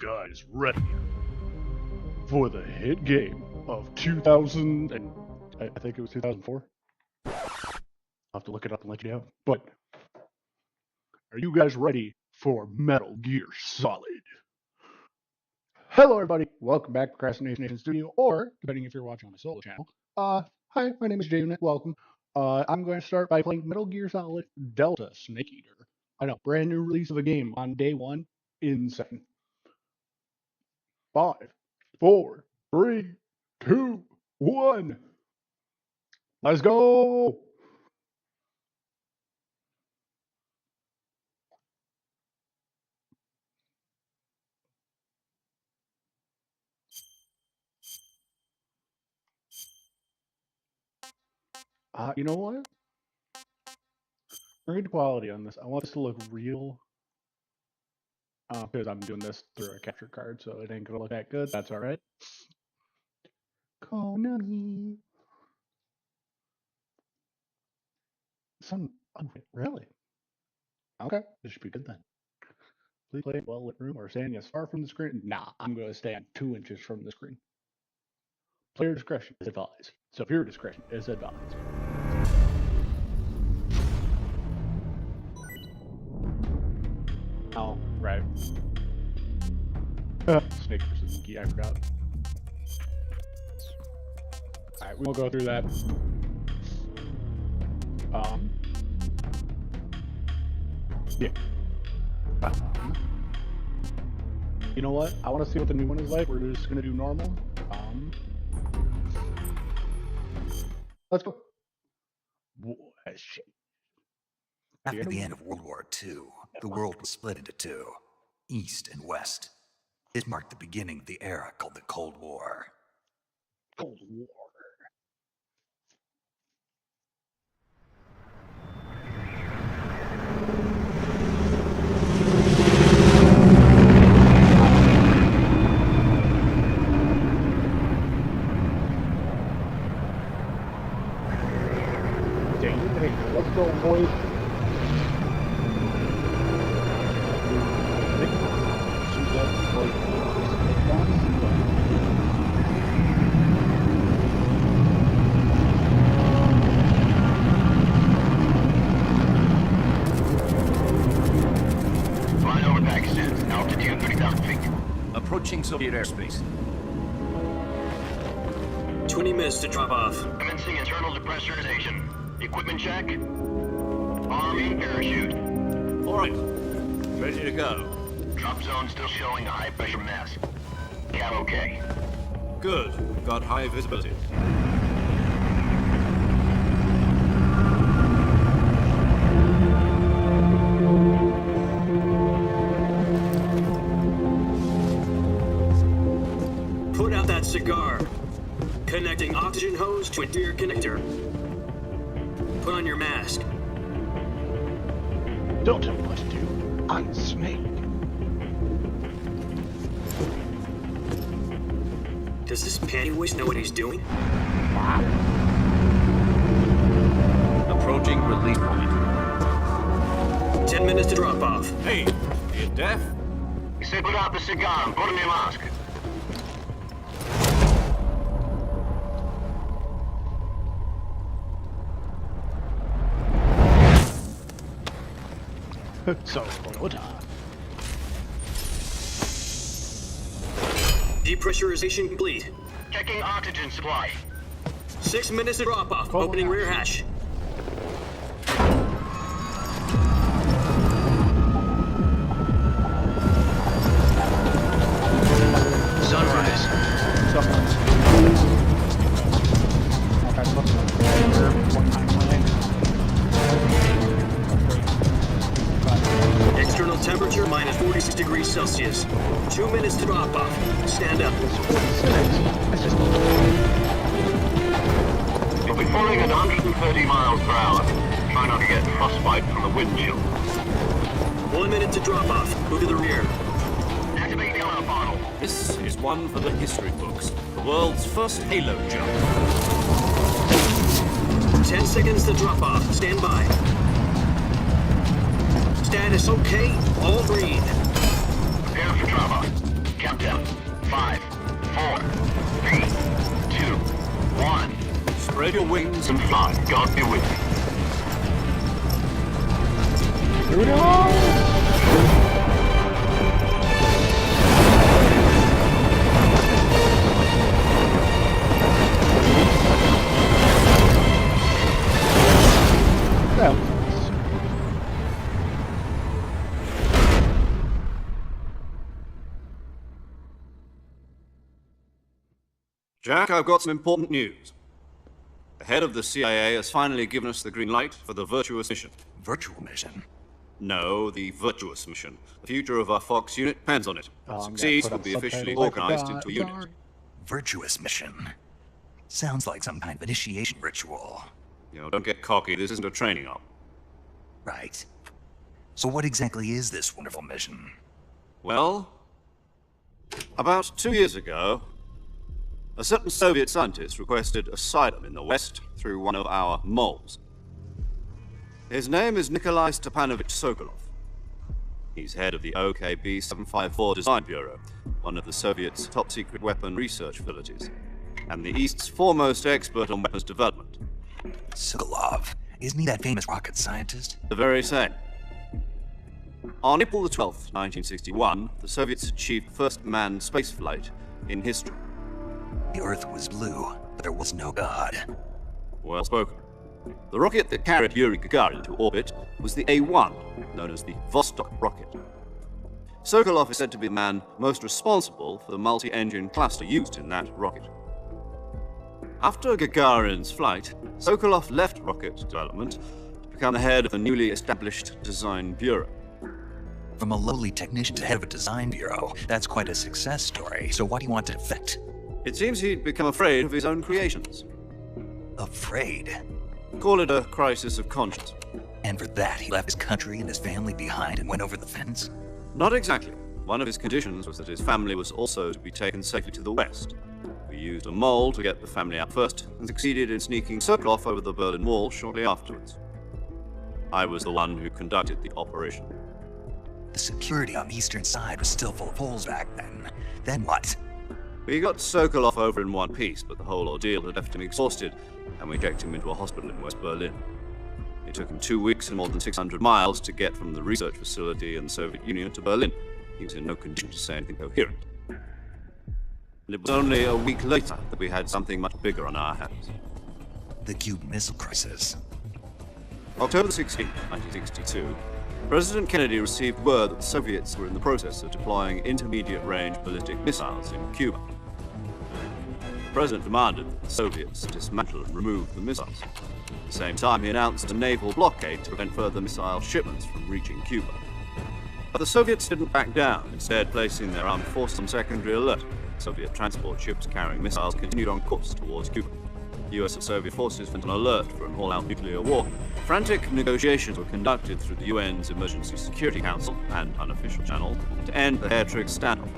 guys ready for the hit game of 2000 and I think it was 2004? I'll have to look it up and let you know. But are you guys ready for Metal Gear Solid? Hello everybody, welcome back to Procrastination Studio, or depending if you're watching on my solo channel. Hi, my name is Jaden, welcome. I'm going to start by playing Metal Gear Solid Delta Snake Eater. I know, brand new release of a game on day one. Insane. 5, 4, 3, 2, 1. Let's go! You know what? Read quality on this. I want this to look real. Because I'm doing this through a capture card, so it ain't gonna look that good. That's alright. Konami. Really? Okay, this should be good then. Please play in a well-lit room or stand as far from the screen. Nah, I'm gonna stand 2 inches from the screen. Player discretion is advised. So viewer discretion is advised. Oh, right. Snake versus Monkey, I forgot. Alright, we won't go through that. Yeah. You know what? I want to see what the new one is like. We're just gonna do normal. Let's go. Shit. After the end of World War II, the world was split into two, East and West. This marked the beginning of the era called the Cold War. Cold War. Let's go, boys. Flying over Pakistan, altitude 30,000 feet. Approaching Soviet airspace. 20 minutes to drop off. Commencing internal depressurization. Equipment check. Army parachute. All right, ready to go. Drop zone still showing a high pressure mass. Cam okay. Good, got high visibility. Put out that cigar. Connecting oxygen hose to interior connector. Put on your mask. Don't tell me what to do. I'm Snake. Does this panty waist know what he's doing? Approaching release point. 10 minutes to drop off. Hey, you deaf? He said put out the cigar and put on your mask. So, Toyota. Depressurization complete. Checking oxygen supply. 6 minutes to drop off. Opening rear hatch. Sunrise. External temperature minus 46 degrees Celsius. 2 minutes to drop off. Stand up. You'll be falling at 130 miles per hour. Try not to get frostbite from the wind chill. 1 minute to drop off. Move to the rear. Activate the alarm bottle. This is one for the history books. The world's first halo jump. 10 seconds to drop off. Stand by. Status okay. All green. Prepare for drop-off. Countdown. 5, 4, 3, 2, 1. Spread your wings And fly. God be with you. Here we go! That was nice. Jack, I've got some important news. The head of the CIA has finally given us the green light for the Virtuous mission. Virtual mission. No, the Virtuous mission. The future of our Fox unit depends on it. If it I'm gonna succeeds, put we'll up be officially subtitles. organized into a unit. Virtuous mission. Sounds like some kind of initiation ritual. You know, don't get cocky. This isn't a training op. Right. So what exactly is this wonderful mission? Well, about 2 years ago, a certain Soviet scientist requested asylum in the West through one of our moles. His name is Nikolai Stepanovich Sokolov. He's head of the OKB 754 Design Bureau, one of the Soviets' top-secret weapon research facilities, and the East's foremost expert on weapons development. Sokolov. Isn't he that famous rocket scientist? The very same. On April the 12th, 1961, the Soviets achieved the first manned spaceflight in history. The Earth was blue, but there was no God. Well spoken. The rocket that carried Yuri Gagarin to orbit was the A-1, known as the Vostok rocket. Sokolov is said to be the man most responsible for the multi-engine cluster used in that rocket. After Gagarin's flight, Sokolov left rocket development to become the head of the newly established Design Bureau. From a lowly technician to head of a design bureau, that's quite a success story. So what do you want to defect? It seems he'd become afraid of his own creations. Afraid. Call it a crisis of conscience. And for that, he left his country and his family behind and went over the fence? Not exactly. One of his conditions was that his family was also to be taken safely to the West. We used a mole to get the family out first, and succeeded in sneaking Sokolov over the Berlin Wall shortly afterwards. I was the one who conducted the operation. The security on the eastern side was still full of holes back then. Then what? We got Sokolov over in one piece, but the whole ordeal had left him exhausted, and we checked him into a hospital in West Berlin. It took him 2 weeks and more than 600 miles to get from the research facility in the Soviet Union to Berlin. He was in no condition to say anything coherent. And it was only a week later that we had something much bigger on our hands. The Cuban Missile Crisis. October 16, 1962, President Kennedy received word that the Soviets were in the process of deploying intermediate-range ballistic missiles in Cuba. The President demanded that the Soviets dismantle and remove the missiles. At the same time, he announced a naval blockade to prevent further missile shipments from reaching Cuba. But the Soviets didn't back down, instead placing their armed forces on secondary alert. Soviet transport ships carrying missiles continued on course towards Cuba. US and Soviet forces went on alert for an all-out nuclear war. Frantic negotiations were conducted through the UN's Emergency Security Council and unofficial channel to end the hair-trigger standoff.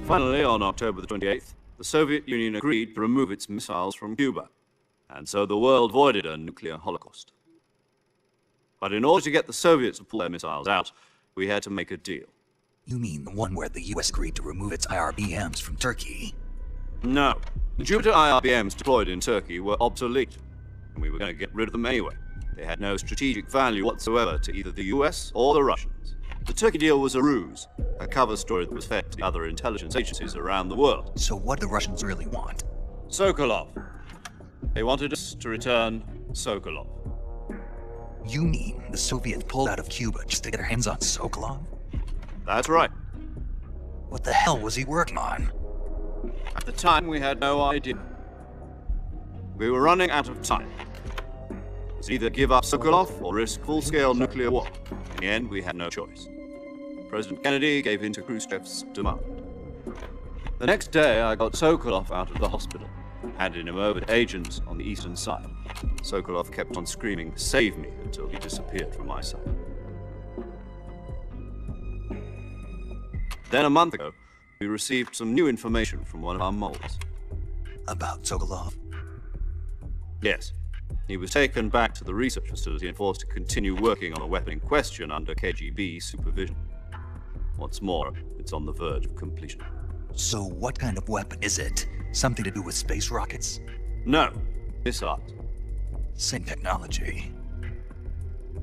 Finally, on October the 28th, the Soviet Union agreed to remove its missiles from Cuba, and so the world avoided a nuclear holocaust. But in order to get the Soviets to pull their missiles out, we had to make a deal. You mean the one where the US agreed to remove its IRBMs from Turkey? No. The Jupiter IRBMs deployed in Turkey were obsolete, and we were going to get rid of them anyway. They had no strategic value whatsoever to either the US or the Russians. The Turkey deal was a ruse, a cover story that was fed to the other intelligence agencies around the world. So what do the Russians really want? Sokolov. They wanted us to return Sokolov. You mean the Soviets pulled out of Cuba just to get their hands on Sokolov? That's right. What the hell was he working on? At the time, we had no idea. We were running out of time. It was either give up Sokolov or risk full-scale nuclear war. In the end, we had no choice. President Kennedy gave in to Khrushchev's demand. The next day, I got Sokolov out of the hospital, handed him over to agents on the eastern side. Sokolov kept on screaming, "Save me," until he disappeared from my sight. Then a month ago, we received some new information from one of our moles. About Sokolov? Yes. He was taken back to the research facility and forced to continue working on the weapon in question under KGB supervision. What's more, it's on the verge of completion. So what kind of weapon is it? Something to do with space rockets? No, missiles. Same technology.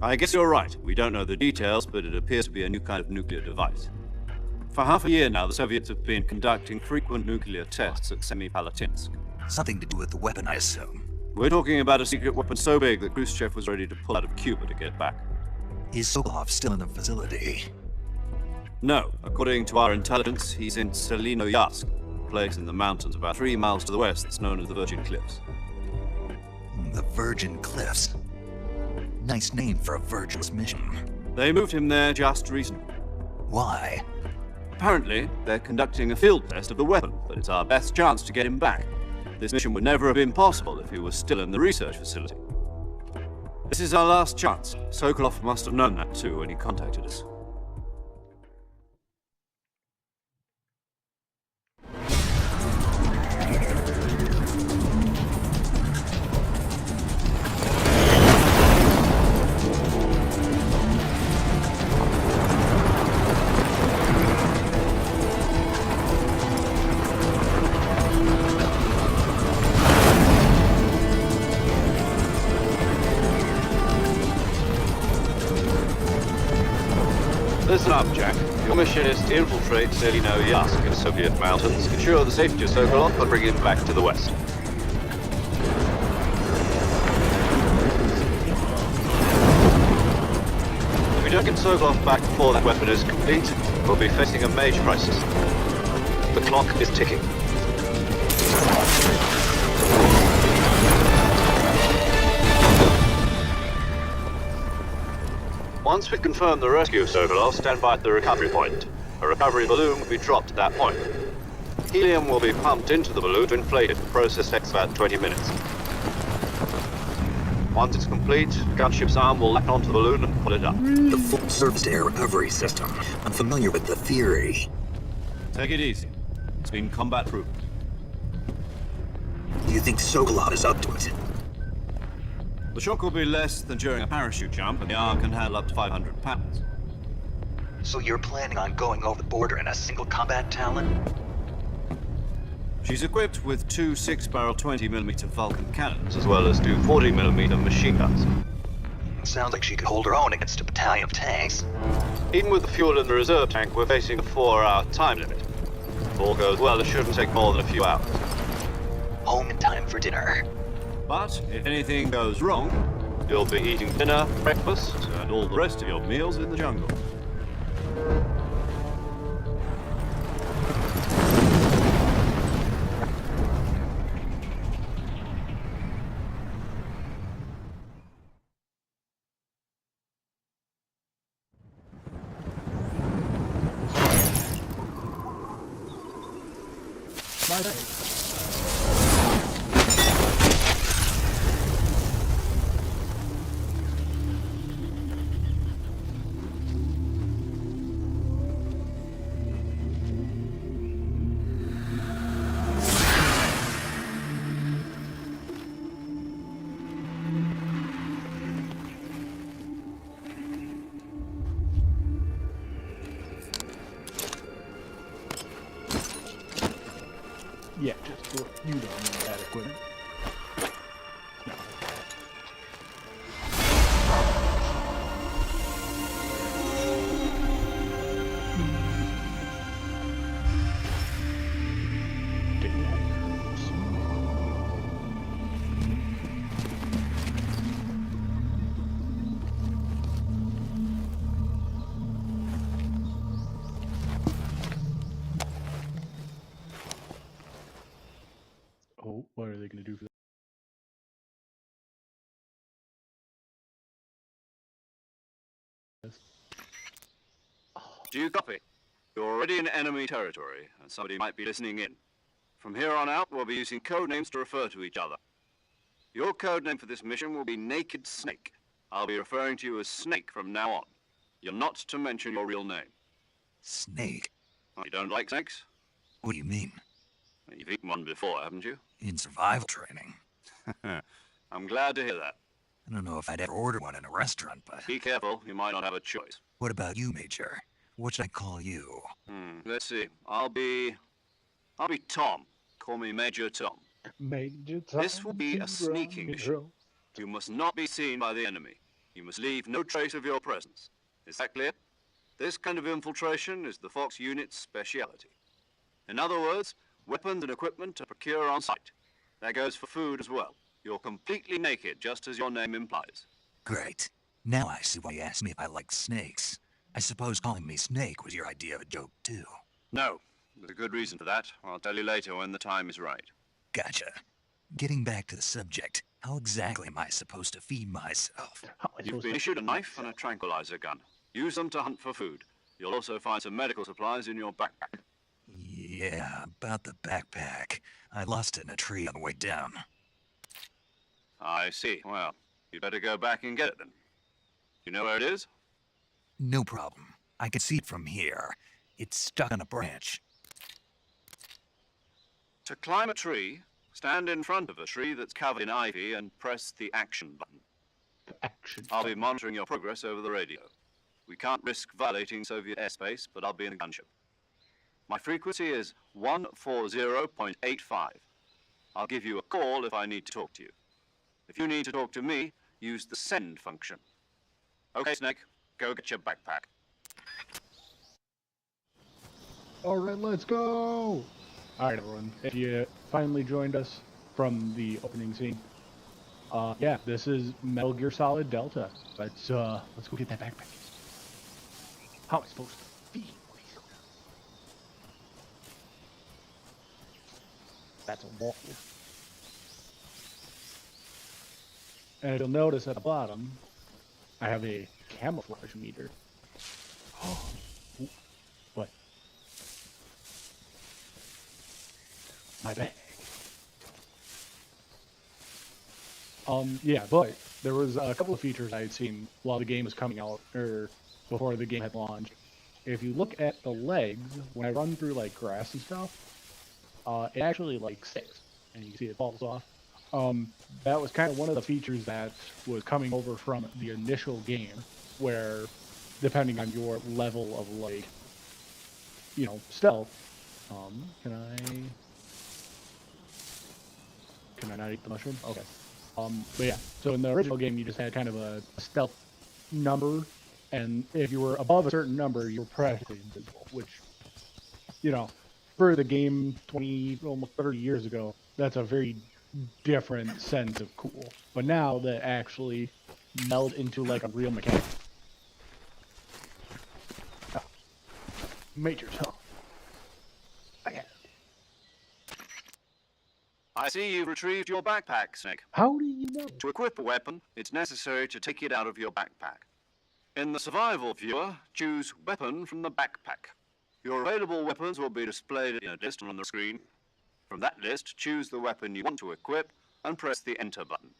I guess you're right. We don't know the details, but it appears to be a new kind of nuclear device. For half a year now, the Soviets have been conducting frequent nuclear tests at Semipalatinsk. Something to do with the weapon, I assume. We're talking about a secret weapon so big that Khrushchev was ready to pull out of Cuba to get back. Is Sokolov still in the facility? No, according to our intelligence, he's in Selinoyarsk, a place in the mountains about 3 miles to the west that's known as the Virgin Cliffs. The Virgin Cliffs. Nice name for a Virgil's mission. They moved him there just recently. Why? Apparently, they're conducting a field test of the weapon, but it's our best chance to get him back. This mission would never have been possible if he was still in the research facility. This is our last chance. Sokolov must have known that too when he contacted us. Listen up, Jack. Your mission is to infiltrate Selinoyarsk in Soviet mountains, ensure the safety of Sokolov, and bring him back to the west. If we don't get Sokolov back before that weapon is complete, we'll be facing a major crisis. The clock is ticking. Once we confirm the rescue of Sokolov, stand by at the recovery point. A recovery balloon will be dropped at that point. Helium will be pumped into the balloon to inflate it. The process takes about 20 minutes. Once it's complete, the gunship's arm will latch onto the balloon and pull it up. The full surface air recovery system. I'm familiar with the theory. Take it easy. It's been combat proven. Do you think Sokolov is up to it? The shock will be less than during a parachute jump, and the arm can handle up to 500 pounds. So you're planning on going over the border in a single combat Talon? She's equipped with 2 6-barrel 20mm Vulcan cannons, as well as 2 40mm machine guns. Sounds like she could hold her own against a battalion of tanks. Even with the fuel in the reserve tank, we're facing a 4-hour time limit. If all goes well, it shouldn't take more than a few hours. Home in time for dinner. But if anything goes wrong, you'll be eating dinner, breakfast, and all the rest of your meals in the jungle. Yeah, just look, you don't need that equipment. Oh, what are they going to do for that? Do you copy? You're already in enemy territory, and somebody might be listening in. From here on out, we'll be using code names to refer to each other. Your code name for this mission will be Naked Snake. I'll be referring to you as Snake from now on. You're not to mention your real name. Snake? Oh, you don't like snakes? What do you mean? You've eaten one before, haven't you? In survival training. I'm glad to hear that. I don't know if I'd ever order one in a restaurant, but... Be careful, you might not have a choice. What about you, Major? What should I call you? Let's see. I'll be Tom. Call me Major Tom. Major This will be a Tom sneaking Rock and mission. roll. You must not be seen by the enemy. You must leave no trace of your presence. Is that clear? This kind of infiltration is the Fox unit's speciality. In other words, weapons and equipment are procured on site. That goes for food as well. You're completely naked, just as your name implies. Great. Now I see why you asked me if I like snakes. I suppose calling me Snake was your idea of a joke, too. No, there's a good reason for that. I'll tell you later when the time is right. Gotcha. Getting back to the subject, how exactly am I supposed to feed myself? How am I You've supposed been to- issued a knife and a tranquilizer gun. Use them to hunt for food. You'll also find some medical supplies in your backpack. Yeah, about the backpack. I lost it in a tree on the way down. I see. Well, you'd better go back and get it then. You know where it is? No problem. I can see it from here. It's stuck on a branch. To climb a tree, stand in front of a tree that's covered in ivy and press the action button. Action. I'll be monitoring your progress over the radio. We can't risk violating Soviet airspace, but I'll be in the gunship. My frequency is 140.85. I'll give you a call if I need to talk to you. If you need to talk to me, use the send function. Okay, Snake, go get your backpack. All right, let's go. All right, everyone. If you finally joined us from the opening scene, yeah, this is Metal Gear Solid Delta. Let's go get that backpack. How am I supposed to feed myself? That's a waffle. And you'll notice at the bottom, I have a camouflage meter. Oh, what? My bag. Yeah, but there was a couple of features I had seen while the game was coming out, or before the game had launched. If you look at the legs, when I run through like grass and stuff, it actually like sticks, and you can see it falls off. That was kind of one of the features that was coming over from the initial game, where depending on your level of like, you know, stealth, can I not eat the mushroom? Okay. But yeah, so in the original game, you just had kind of a stealth number, and if you were above a certain number, you were practically invisible, which, you know, for the game 20, almost 30 years ago, that's a very different sense of cool. But now that actually meld into like a real mechanic. Oh. Major Tom. I got it. I see you've retrieved your backpack, Snake. How do you know? To equip a weapon, it's necessary to take it out of your backpack. In the survival viewer, choose Weapon from the backpack. Your available weapons will be displayed in a list on the screen. From that list, choose the weapon you want to equip and press the Enter button.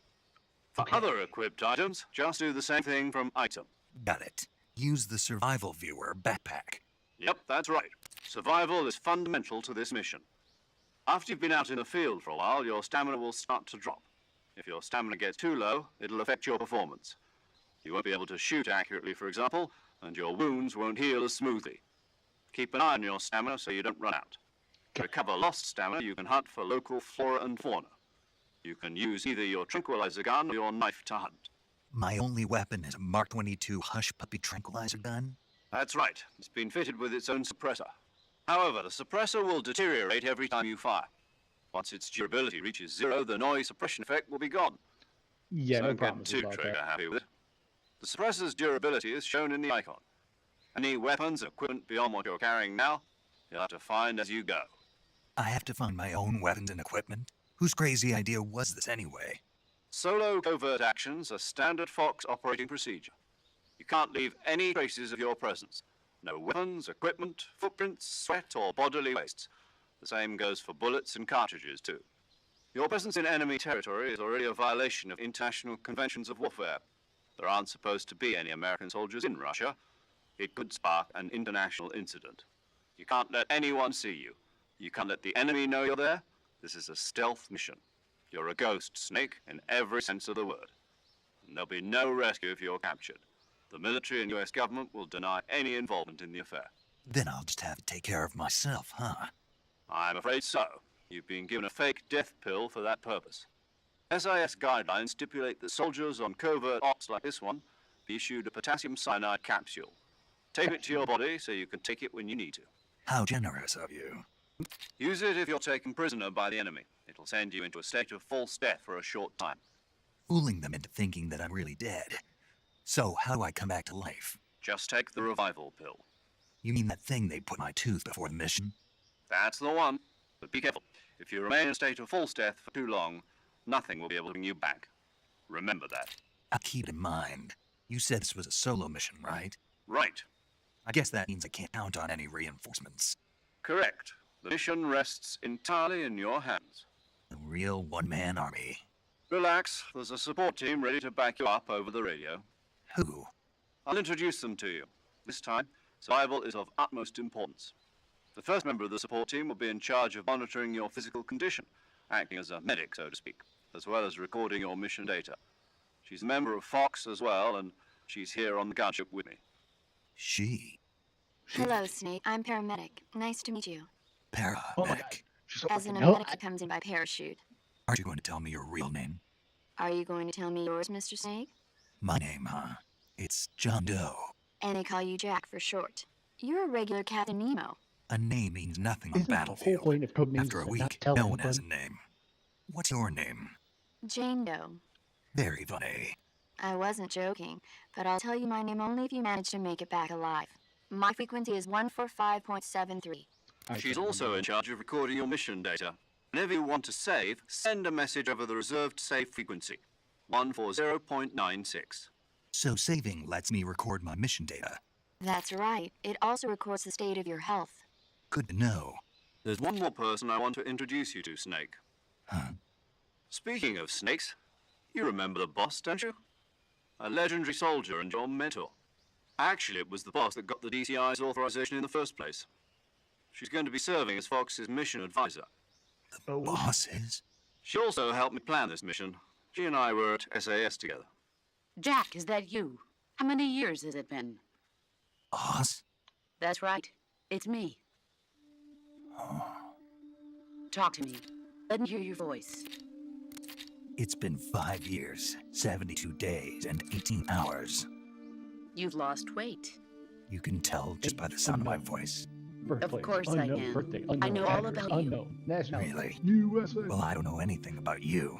For other equipped items, just do the same thing from Item. Got it. Use the survival viewer backpack. Yep, that's right. Survival is fundamental to this mission. After you've been out in the field for a while, your stamina will start to drop. If your stamina gets too low, it'll affect your performance. You won't be able to shoot accurately, for example, and your wounds won't heal as smoothly. Keep an eye on your stamina so you don't run out. To recover lost stamina, you can hunt for local flora and fauna. You can use either your tranquilizer gun or your knife to hunt. My only weapon is a Mark 22 Hush Puppy tranquilizer gun? That's right. It's been fitted with its own suppressor. However, the suppressor will deteriorate every time you fire. Once its durability reaches 0, the noise suppression effect will be gone. Yeah, So no don't get problems too about trigger that. happy with it. The suppressor's durability is shown in the icon. Any weapons and equipment beyond what you're carrying now, you'll have to find as you go. I have to find my own weapons and equipment? Whose crazy idea was this anyway? Solo covert actions are standard Fox operating procedure. You can't leave any traces of your presence. No weapons, equipment, footprints, sweat, or bodily wastes. The same goes for bullets and cartridges, too. Your presence in enemy territory is already a violation of international conventions of warfare. There aren't supposed to be any American soldiers in Russia. It could spark an international incident. You can't let anyone see you. You can't let the enemy know you're there. This is a stealth mission. You're a ghost, Snake, in every sense of the word. And there'll be no rescue if you're captured. The military and US government will deny any involvement in the affair. Then I'll just have to take care of myself, huh? I'm afraid so. You've been given a fake death pill for that purpose. SIS guidelines stipulate that soldiers on covert ops like this one be issued a potassium cyanide capsule. Tape it to your body so you can take it when you need to. How generous of you. Use it if you're taken prisoner by the enemy. It'll send you into a state of false death for a short time. Fooling them into thinking that I'm really dead. So, how do I come back to life? Just take the revival pill. You mean that thing they put in my tooth before the mission? That's the one. But be careful. If you remain in a state of false death for too long, nothing will be able to bring you back. Remember that. I'll keep it in mind. You said this was a solo mission, right? Right. I guess that means I can't count on any reinforcements. Correct. The mission rests entirely in your hands. A real one-man army. Relax. There's a support team ready to back you up over the radio. Who? I'll introduce them to you. This time, survival is of utmost importance. The first member of the support team will be in charge of monitoring your physical condition, acting as a medic, so to speak, as well as recording your mission data. She's a member of Fox as well, and she's here on the gunship with me. She? Hello, Snake. I'm paramedic. Nice to meet you. Paramedic. She's so As an fucking medic, comes in by parachute. Aren't you going to tell me your real name? Are you going to tell me yours, Mr. Snake? My name, huh? It's John Doe. And they call you Jack for short. You're a regular Captain Nemo. A name means nothing on the Isn't the whole battlefield. point of code names After a to week, not tell no one has a anybody? name. What's your name? Jane Doe. Very funny. I wasn't joking, but I'll tell you my name only if you manage to make it back alive. My frequency is 145.73. She's also in charge of recording your mission data. Whenever you want to save, send a message over the reserved save frequency, 140.96. So saving lets me record my mission data. That's right. It also records the state of your health. Good to know. There's one more person I want to introduce you to, Snake. Huh? Speaking of snakes, you remember the boss, don't you? A legendary soldier and your mentor. Actually, it was the boss that got the DCI's authorization in the first place. She's going to be serving as Fox's mission advisor. The boss is? She also helped me plan this mission. She and I were at SAS together. Jack, is that you? How many years has it been? Boss? That's right. It's me. Talk to me. Let me hear your voice. It's been 5 years, 72 days, and 18 hours. You've lost weight. You can tell just by the sound of my voice. Birthplace, course I unknown can. birthday, I unknown know all address, about you. unknown nationality, Really? USA. Well, I don't know anything about you.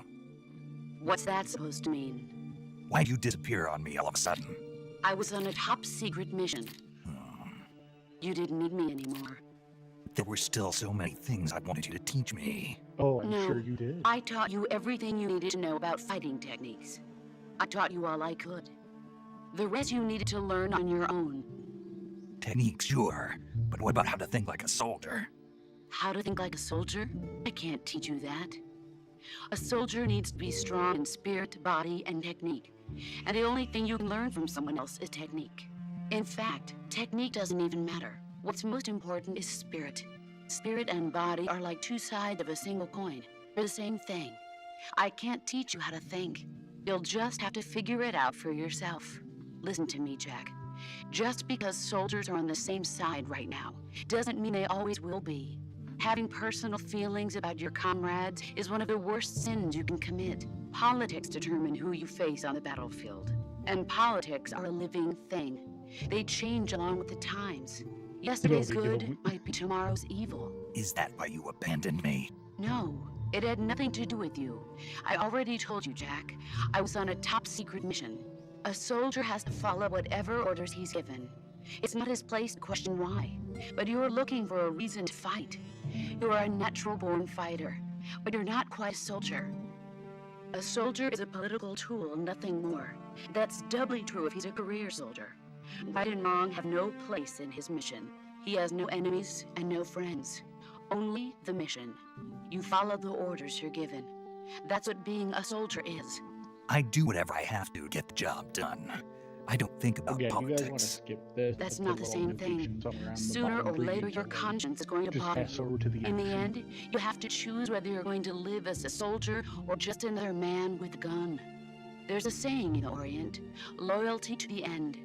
What's that supposed to mean? Why'd you disappear on me all of a sudden? I was on a top secret mission. You didn't need me anymore. There were still so many things I wanted you to teach me. Oh, I'm No. sure you did. I taught you everything you needed to know about fighting techniques. I taught you all I could. The rest you needed to learn on your own. Technique, sure. But what about how to think like a soldier? How to think like a soldier? I can't teach you that. A soldier needs to be strong in spirit, body, and technique. And the only thing you can learn from someone else is technique. In fact, technique doesn't even matter. What's most important is spirit. Spirit and body are like two sides of a single coin. They're the same thing. I can't teach you how to think. You'll just have to figure it out for yourself. Listen to me, Jack. Just because soldiers are on the same side right now doesn't mean they always will be. Having personal feelings about your comrades is one of the worst sins you can commit. Politics determine who you face on the battlefield. And politics are a living thing. They change along with the times. Yesterday's good might be tomorrow's evil. Is that why you abandoned me? No, it had nothing to do with you. I already told you, Jack. I was on a top secret mission. A soldier has to follow whatever orders he's given. It's not his place to question why, but you're looking for a reason to fight. You are a natural-born fighter, but you're not quite a soldier. A soldier is a political tool, nothing more. That's doubly true if he's a career soldier. Right and wrong have no place in his mission. He has no enemies and no friends. Only the mission. You follow the orders you're given. That's what being a soldier is. I do whatever I have to get the job done. I don't think about Again, you guys want to politics. skip this? That's and not put the little same notations thing. around the Sooner or boundaries later, your and conscience is going to just bother pass you. over to the In the action. end, you have to choose whether you're going to live as a soldier or just another man with a gun. There's a saying in the Orient, loyalty to the end.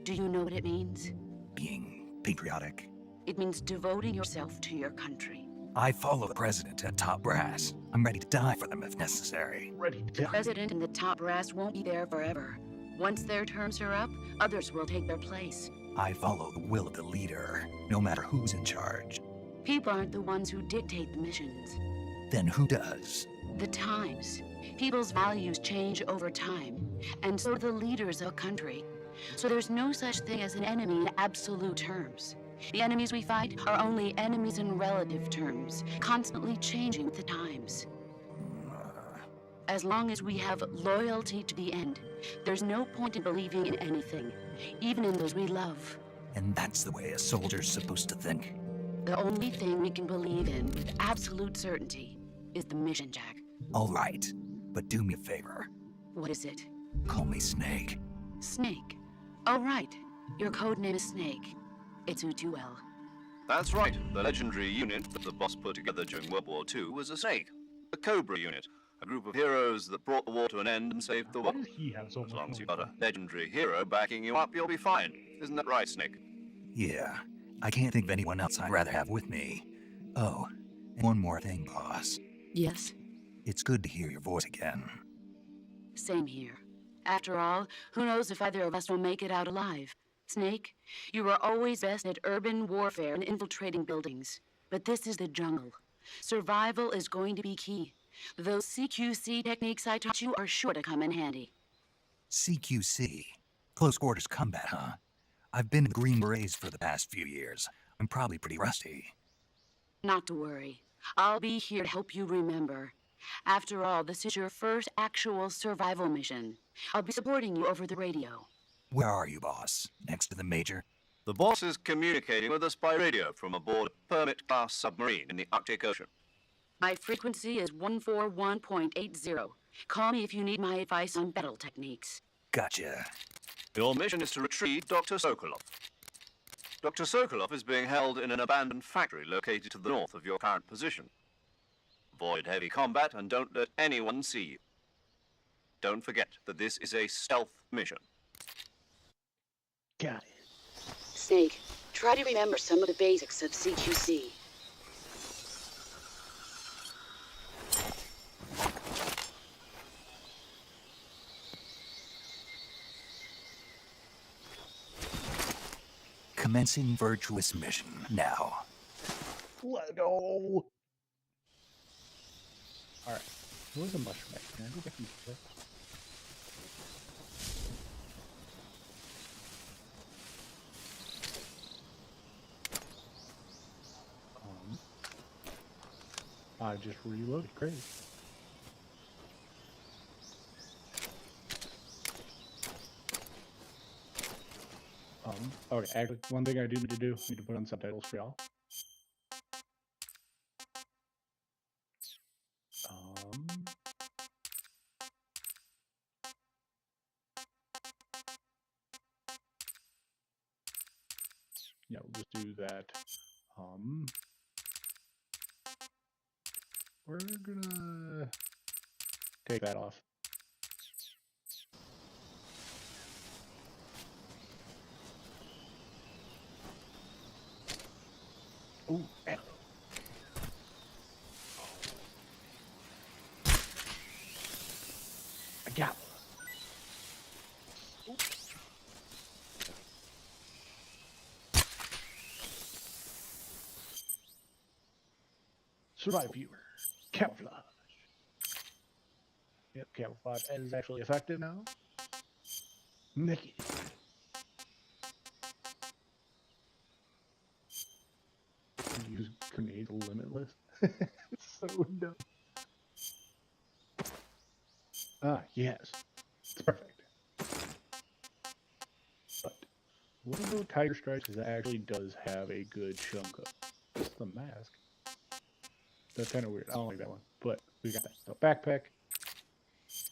Do you know what it means? Being patriotic. It means devoting yourself to your country. I follow the president and top brass. I'm ready to die for them if necessary. Ready to The die. president and the top brass won't be there forever. Once their terms are up, others will take their place. I follow the will of the leader, no matter who's in charge. People aren't the ones who dictate the missions. Then who does? The times. People's values change over time, and so do the leaders of a country. So there's no such thing as an enemy in absolute terms. The enemies we fight are only enemies in relative terms, constantly changing with the times. As long as we have loyalty to the end, there's no point in believing in anything, even in those we love. And that's the way a soldier's supposed to think. The only thing we can believe in with absolute certainty is the mission, Jack. All right, but do me a favor. What is it? Call me Snake. Snake. Oh, right. Your code name is Snake. It suits you well. That's right. The legendary unit that the boss put together during World War II was a Snake. The Cobra unit. A group of heroes that brought the war to an end and saved the Why world. does he have so much As long as more you've got a fun? legendary hero backing you up, you'll be fine. Isn't that right, Snake? Yeah, I can't think of anyone else I'd rather have with me. Oh, and one more thing, boss. Yes? It's good to hear your voice again. Same here. After all, who knows if either of us will make it out alive? Snake, you were always best at urban warfare and infiltrating buildings. But this is the jungle. Survival is going to be key. Those CQC techniques I taught you are sure to come in handy. CQC. Close quarters combat, huh? I've been in Green Berets for the past few years. I'm probably pretty rusty. Not to worry. I'll be here to help you remember. After all, this is your first actual survival mission. I'll be supporting you over the radio. Where are you, boss? Next to the Major? The boss is communicating with us by radio from aboard a Permit-class submarine in the Arctic Ocean. My frequency is 141.80. Call me if you need my advice on battle techniques. Gotcha. Your mission is to retrieve Dr. Sokolov. Dr. Sokolov is being held in an abandoned factory located to the north of your current position. Avoid heavy combat and don't let anyone see you. Don't forget that this is a stealth mission. Got it. Snake, try to remember some of the basics of CQC. Commencing virtuous mission now. Let's go. Alright. Where's the mushroom at? Can I go back and check? I just reloaded. Great. Okay, actually, one thing I do need to do, I need to put on subtitles for y'all. Yeah, we'll just do that. We're gonna take that off. Ooh, ammo. I got one. Ooh. Survive viewer. Camouflage. Yep, camouflage is actually effective now. Naked. Use grenade limitless. It's so dumb. Ah, yes. It's perfect. But what about Tiger Stripes? Because it actually does have a good chunk of just the mask. That's kind of weird. I don't like that one. But we got that. So backpack.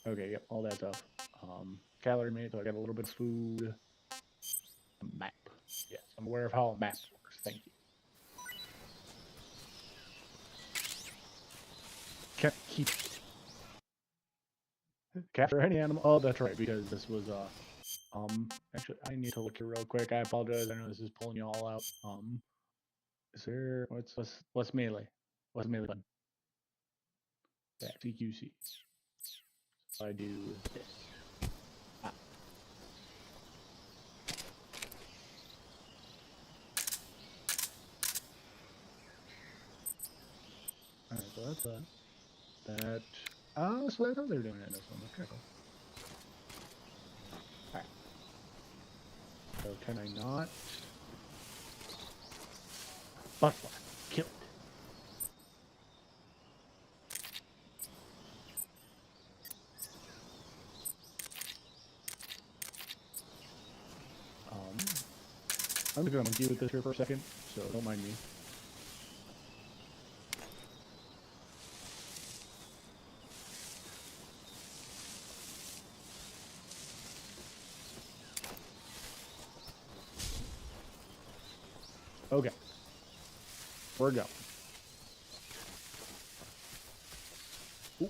Okay, yep, all that stuff. Calorie made, so I got a little bit of food. A map. Yes, I'm aware of how a map works. Thank you. Can't keep capture any animal. Oh, that's right, because this was Actually, I need to look here real quick. I apologize. I know this is pulling you all out. Is there what's melee? What's melee button? Yeah, CQC. So I do this. Ah. Alright, so that's that. That. Oh, so that's how they're doing it in this one. Okay, cool. Alright. So can I not? Butterfly. Kill it. I'm just gonna monkey with this here for a second, so don't mind me. Okay. We're going. Ooh.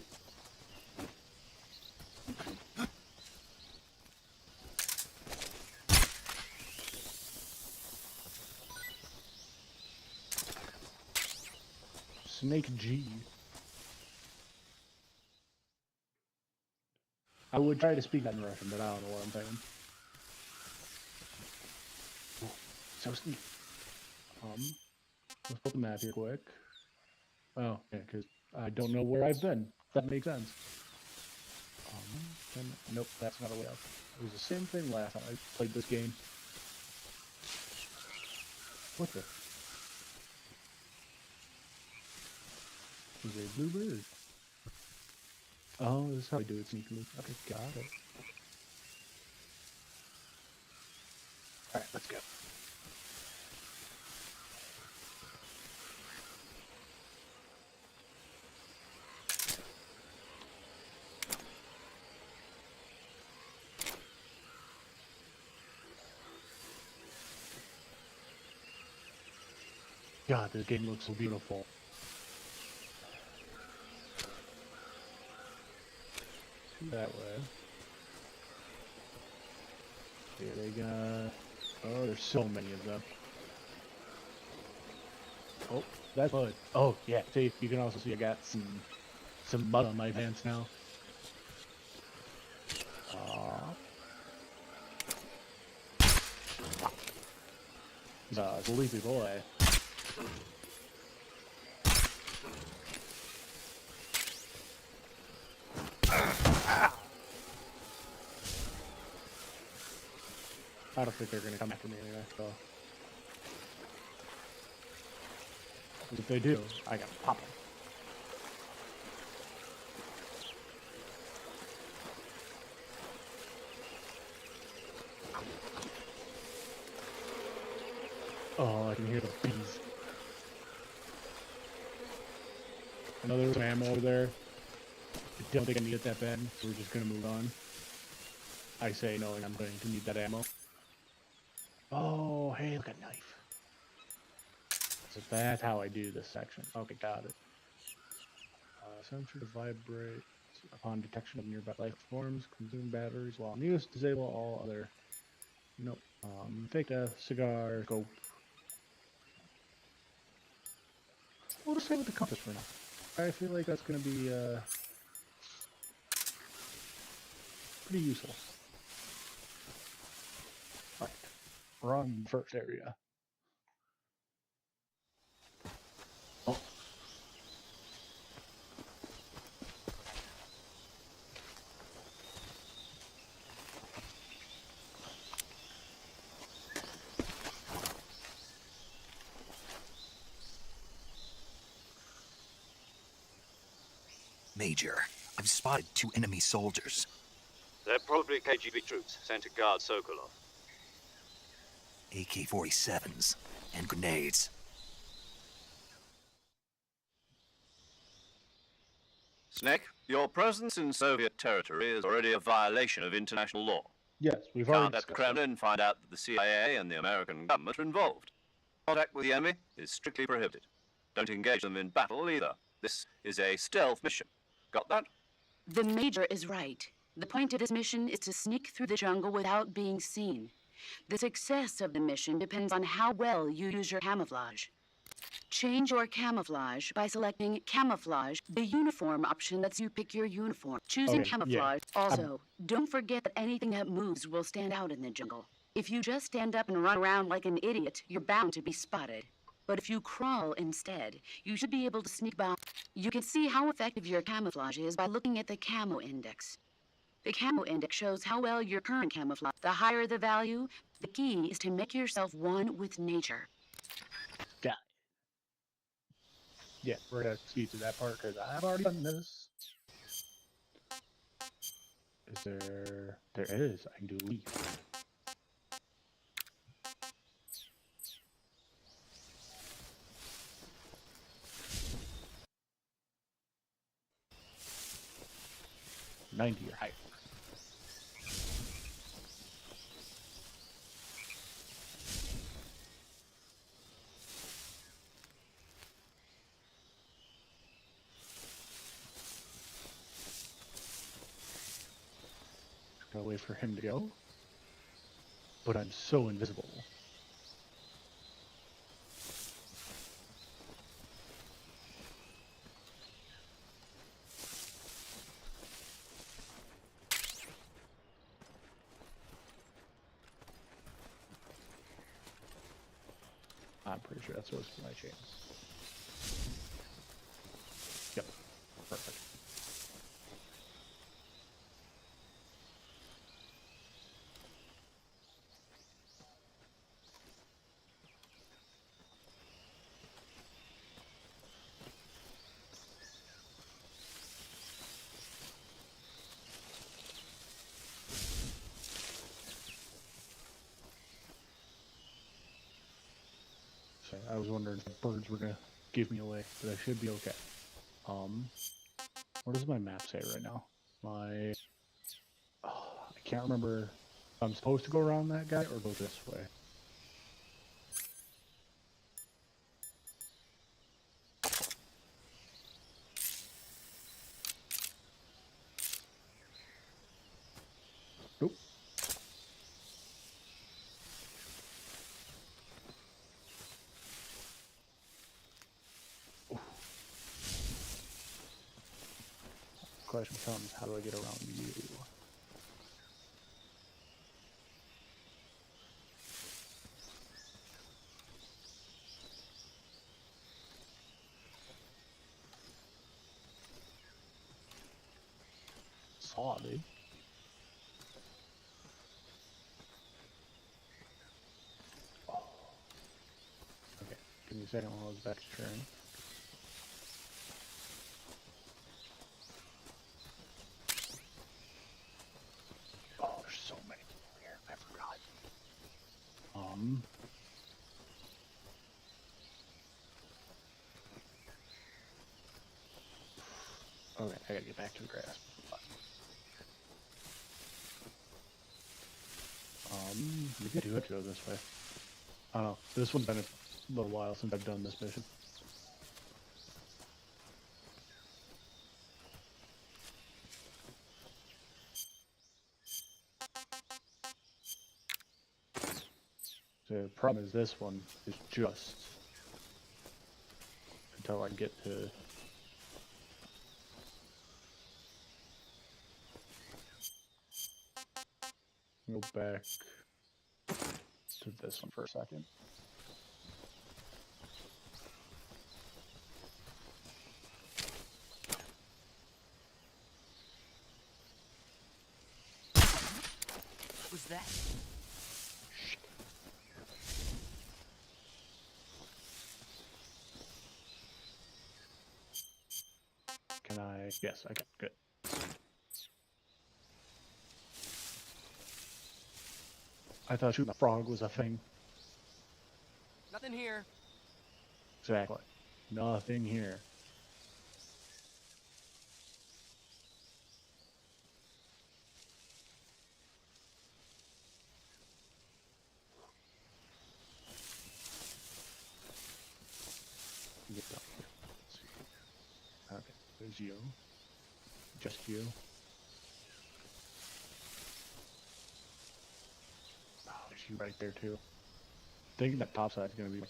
Snake G. I would try to speak that in Russian, but I don't know what I'm saying. Ooh, so sneaky. Let's put the map here quick. Oh, yeah, because I don't know where I've been. If that makes sense. Nope, that's not a way out. It was the same thing last time I played this game. What the? Is a blue bird? Oh, this is how we do it sneakily. Okay, got it. Alright, let's go. God, this game looks so beautiful. That way. Here they got. Oh, there's so many of them. Oh, that's good. Oh, yeah. See, you can also see I got some mud on my pants now. He's a sleepy boy. I don't think they're gonna come after me anyway, so. If they do, I gotta pop them. Oh, I can hear the bees. I know there was some ammo over there. I don't think I need it that bad, so we're just gonna move on. I say knowing I'm going to need that ammo. Oh, hey, look, a knife. So that's how I do this section. Okay, got it. Sensor to vibrate upon detection of nearby life forms. Consume batteries while in use. Disable all other. Nope. Fake death, cigar, scope. We'll just stay with the compass for now. I feel like that's gonna be pretty useful. Alright. We're on the first area. Oh. Major, I've spotted 2 enemy soldiers. They're probably KGB troops sent to guard Sokolov. AK-47s and grenades. Snake, your presence in Soviet territory is already a violation of international law. Yes, we've Can't already let the discussed it. Kremlin find out that the CIA and the American government are involved. Contact with the enemy is strictly prohibited. Don't engage them in battle either. This is a stealth mission. Got that? The Major is right. The point of this mission is to sneak through the jungle without being seen. The success of the mission depends on how well you use your camouflage. Change your camouflage by selecting Camouflage. The uniform option lets you pick your uniform. Choosing Okay, yeah. camouflage. Also, don't forget that anything that moves will stand out in the jungle. If you just stand up and run around like an idiot, you're bound to be spotted. But if you crawl instead, you should be able to sneak by. You can see how effective your camouflage is by looking at the camo index. The camo index shows how well your current camouflage. The higher the value, the key is to make yourself one with nature. Got it. Yeah, we're gonna speed through that part because I've already done this. Is there? There is. I can do leaf. $90 or higher. Gotta wait for him to go. But I'm so invisible. I'm pretty sure that's supposed to be my chance. Yep. Perfect. So I was wondering if the birds were gonna give me away, but I should be okay. What does my map say right now? I can't remember if I'm supposed to go around that guy or go this way. Nope. Question becomes, how do I get around you? Saw, dude. Oh. Okay, give me a second while I was back to turn. Oh, there's so many people here. I forgot. Okay, I gotta get back to the grass. Maybe I do have to go this way. I don't know. This one's been a little while since I've done this mission. The problem is this one is just until I get to go back to this one for a second. What was that? Can I? Yes, I can. Good. I thought shooting a frog was a thing. Nothing here. Exactly. Nothing here. Get down here. Let's see. Okay, there's you. Just you. you right there too. Thinking that top side's gonna be the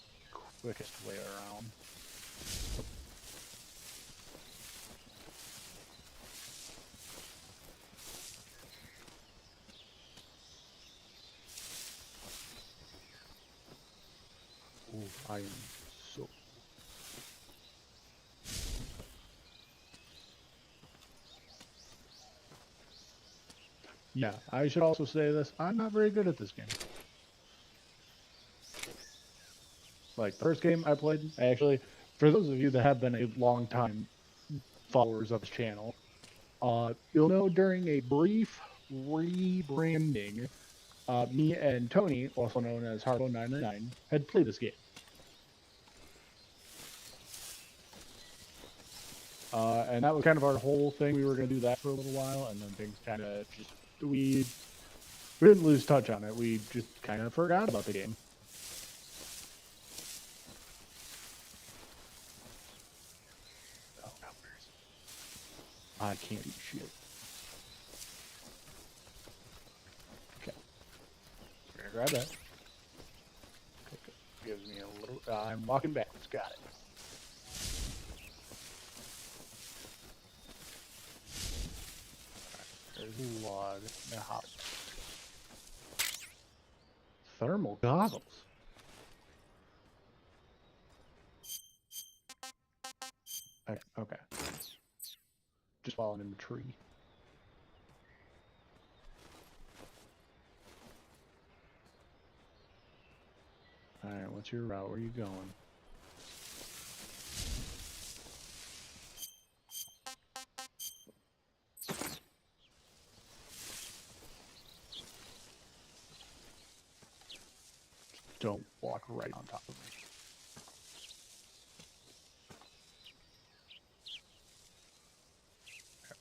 quickest way around. Ooh, I am so. Yeah, I should also say this. I'm not very good at this game. Like, the first game I played, actually, for those of you that have been a long time followers of this channel, you'll know during a brief rebranding, me and Tony, also known as Harlow999, had played this game. And that was kind of our whole thing. We were going to do that for a little while, and then things kind of just, we didn't lose touch on it. We just kind of forgot about the game. Oh, no, where is it? I can't eat shit. Okay. We're gonna grab that. Okay, good. Gives me a little, I'm walking backwards. Got it. There's a log. Now hop. Thermal goggles. Okay. Just falling in the tree. Alright, what's your route? Where are you going? Don't walk right on top of me.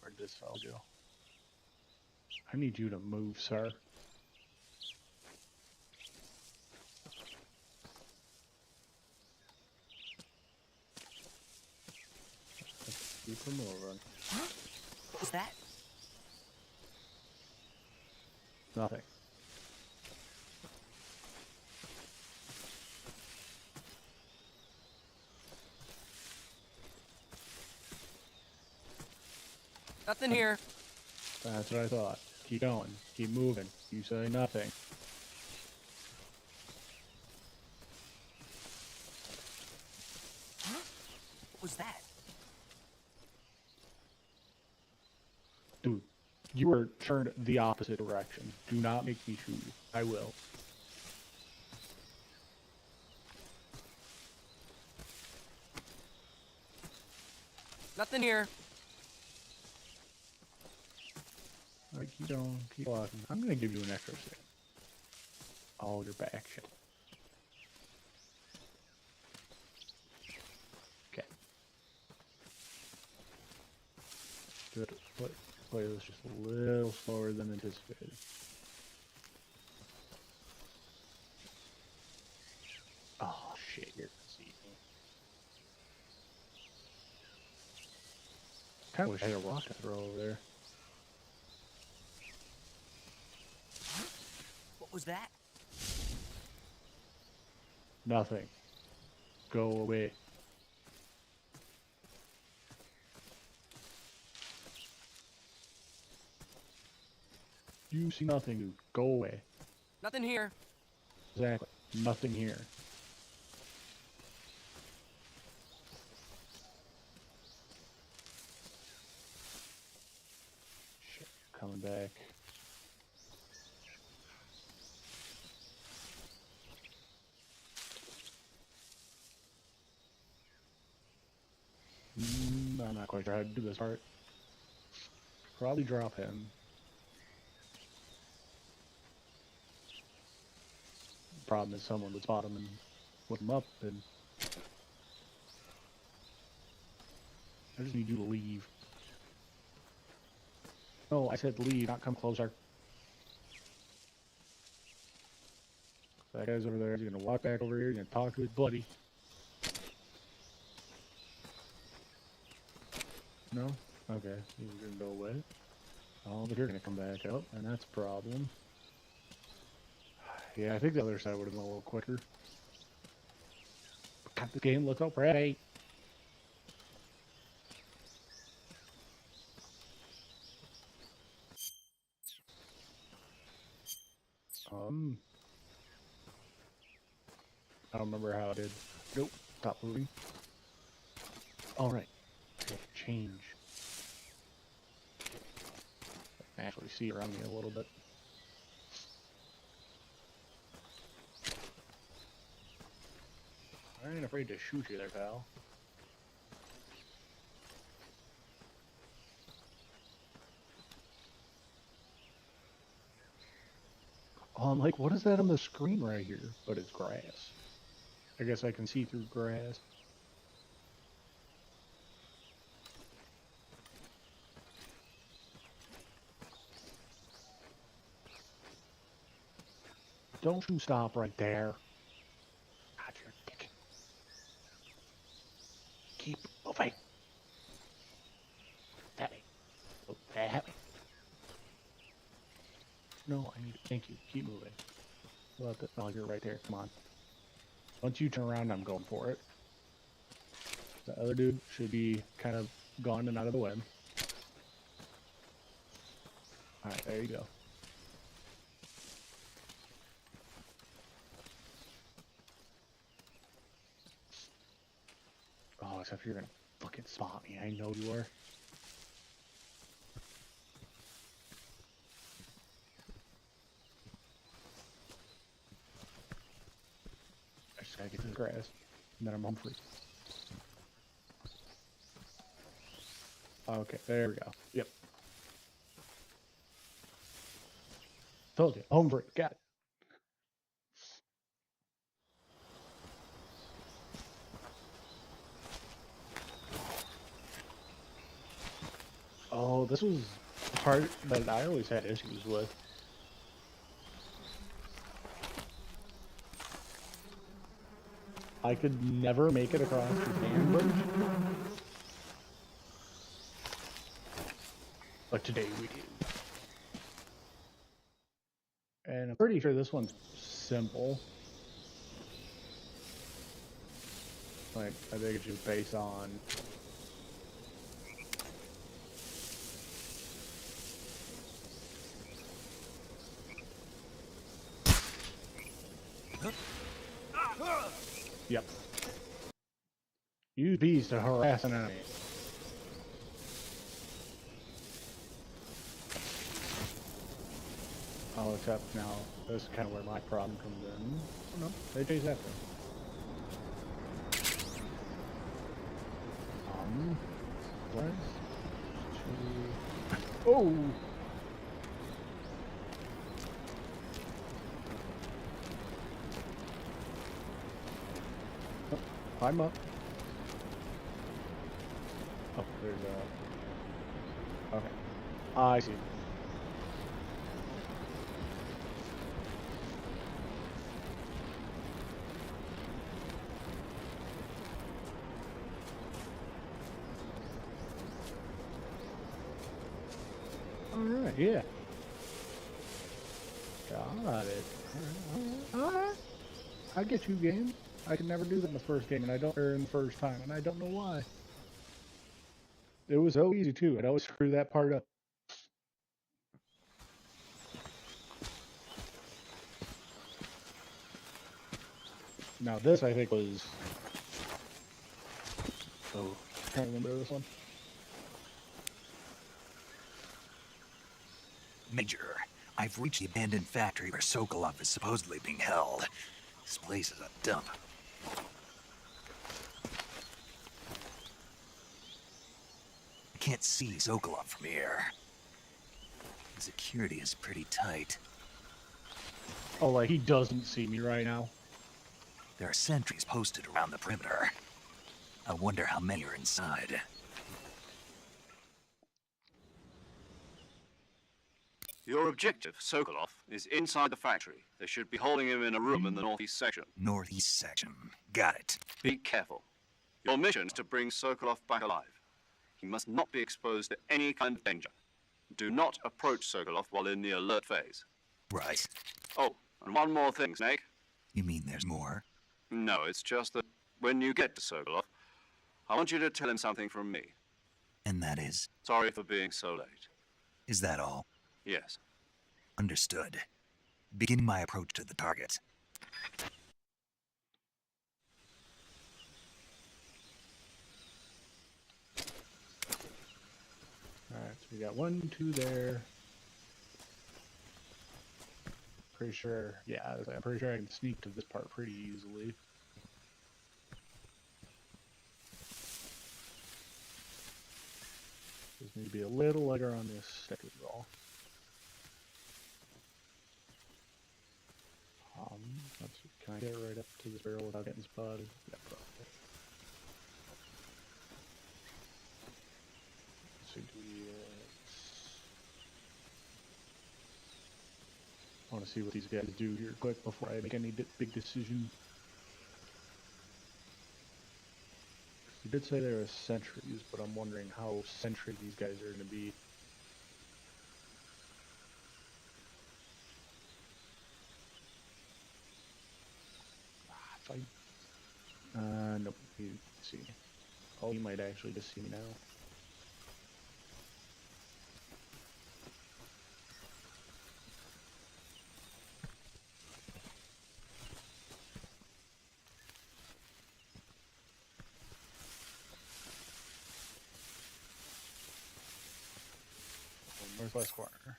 Where'd this fella go? I need you to move, sir. Keep him moving. What was that? Nothing. Nothing here. That's what I thought. Keep going. Keep moving. You say nothing. What was that? Dude, you were turned the opposite direction. Do not make me shoot you. I will. Nothing here. Alright, keep going. Keep walking. I'm gonna give you an extra save. All your back action. Okay. Good. Play this just a little slower than anticipated. Oh shit, you're gonna see me. Kinda wish I had a rock to throw over there. What was that? Nothing. Go away. You see nothing, dude. Go away. Nothing here. Exactly. Nothing here. Shit, coming back. I'm not quite sure how to do this part. Probably drop him. Problem is someone would spot him and put him up, and I just need you to leave. No, I said leave, not come closer. That guy's over there. He's gonna walk back over here. He's gonna talk to his buddy. No? Okay, he's gonna go away. Oh, but you're gonna come back up, and that's a problem. Yeah, I think the other side would have been a little quicker. God, the game looks so pretty. I don't remember how I did. Nope, stop moving. All right, change. I can actually see around me a little bit. I ain't afraid to shoot you there, pal. Oh, I'm like, what is that on the screen right here? But it's grass. I guess I can see through grass. Don't you stop right there. God, you're a dick. Keep moving. That way. Oh, that way. No, I need to. Thank you. Keep moving. Oh, you're right there. Come on. Once you turn around, I'm going for it. The other dude should be kind of gone and out of the way. Alright, there you go. Oh, except you're gonna fucking spot me. I know you are. I just gotta get to the grass, and then I'm home free. Okay, there we go. Yep. Told you, home free. Got it. Oh, this was the part that I always had issues with. I could never make it across the dam bridge. But today we do. And I'm pretty sure this one's simple. Like, I think it's just based on... Yep. Use bees to harass an enemy. Oh, except now, this is kind of where my problem comes in. Oh, no, they chase after. What? Oh! Oh, climb up. Oh, there's a... Okay. I see. Alright, yeah. Got it. Alright. I get you, game. I can never do that in the first game, and I don't, or in the first time, and I don't know why. It was so easy, too. I'd always screw that part up. Now, this, I think, was... Oh, I can't remember this one. Major, I've reached the abandoned factory where Sokolov is supposedly being held. This place is a dump. I can't see Sokolov from here. The security is pretty tight. Oh, like, he doesn't see me right now. There are sentries posted around the perimeter. I wonder how many are inside. Your objective, Sokolov, is inside the factory. They should be holding him in a room in the northeast section. Northeast section. Got it. Be careful. Your mission is to bring Sokolov back alive. He must not be exposed to any kind of danger. Do not approach Sokolov while in the alert phase. Right. Oh, And one more thing, Snake. You mean there's more? No, it's just that when you get to Sokolov, I want you to tell him something from me. And that is? Sorry for being so late. Is that all? Yes. Understood. Begin my approach to the target. Alright, so we got 1, 2 there. Pretty sure, yeah, I'm pretty sure I can sneak to this part pretty easily. Just need to be a little lighter on this stick as well. Can I get right up to this barrel without getting spotted? Yeah, probably. So do we, I want to see what these guys do here quick before I make any big decision. You did say there are sentries, but I'm wondering how sentry these guys are going to be. Nope, you see me. Oh, you might actually just see me now. Northwest corner.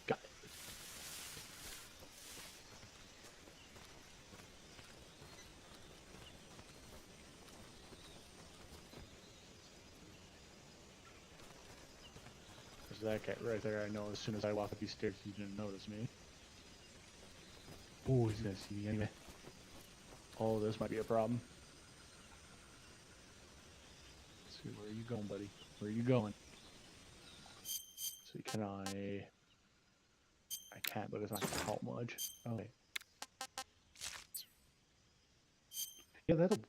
Got it. There's that guy right there. I know as soon as I walk up these stairs, he's gonna notice me. Oh, he's gonna see me anyway. Oh, this might be a problem. Let's see, where are you going, buddy? Where are you going? See, can I can't, but it's not gonna help much. Okay. Yeah, that'll.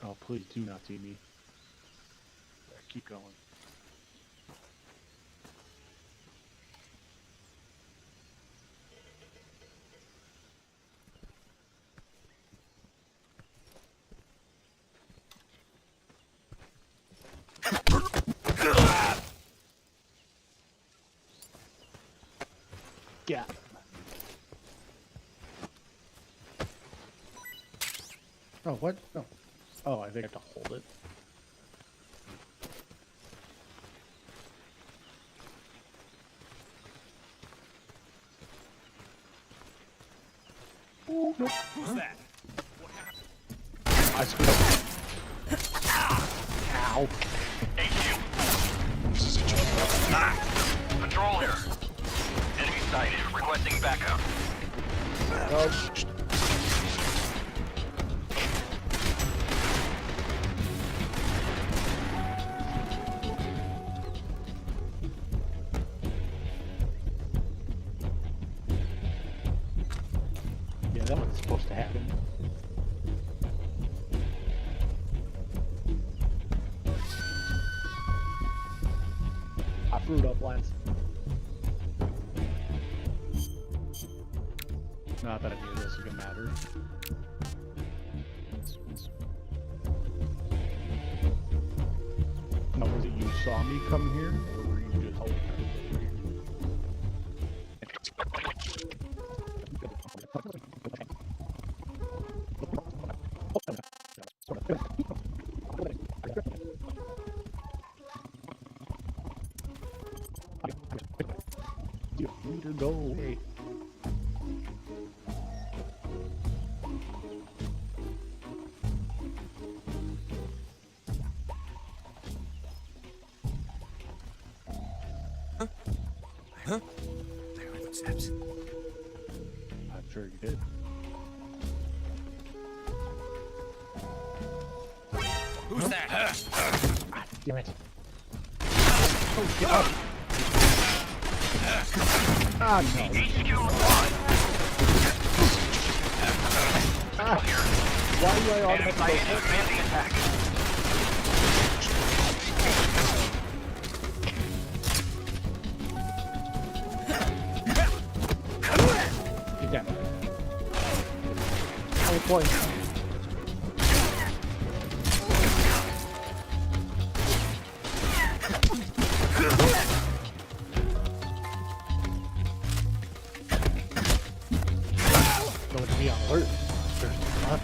Oh, please do not see me. Keep going. Yeah. Oh, what? Oh. Oh, I think I have to hold it. Oh, nope. Who's that? I screwed up. Ow. Control here. Enemy sighted. Requesting backup. Yeah, that was supposed to happen. I screwed up, Lance. Not that any of this is gonna matter. Now, was it you saw me come here, or were you just holding You need to go away. Huh? I heard footsteps. I'm sure you did. Who's that? Ah, damn it. Oh, get up. Ah, no. Ah, why do I automatically go? Advancing attack. point. Going to be on alert. There's not.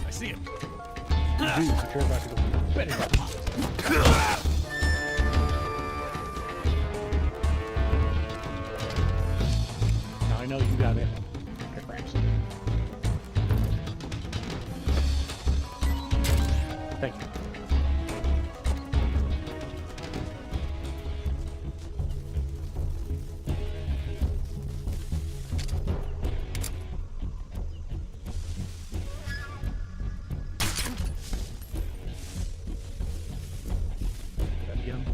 I see him. Dude, secure back to the betting box. Now I know you got it. Okay, perhaps. Thank you. That again.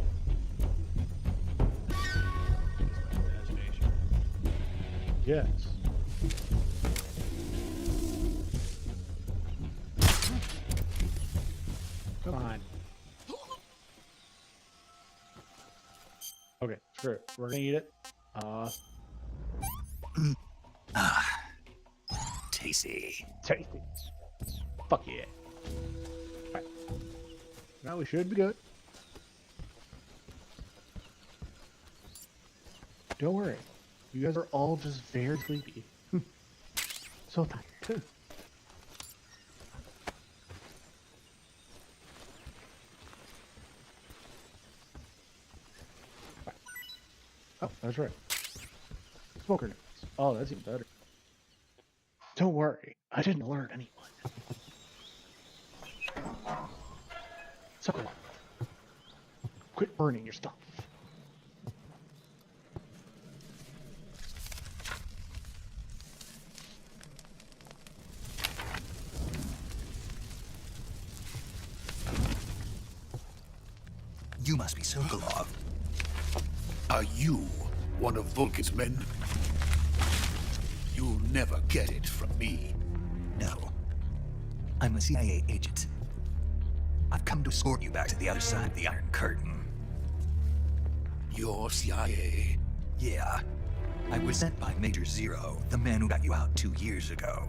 Yes. Come on. Okay, screw it. We're gonna eat it. Tasty. Tasty. Fuck yeah. Alright. Now we should be good. Don't worry. You guys are all just very sleepy. So tired. Oh, that's right. Smoker notes. Oh, that's even better. Don't worry, I didn't alert anyone. So, quit burning your stuff. You must be Sokolov. Are you one of Vulcan's men? You'll never get it from me. No. I'm a CIA agent. I've come to escort you back to the other side of the Iron Curtain. You're CIA. Yeah. I was sent by Major Zero, the man who got you out 2 years ago.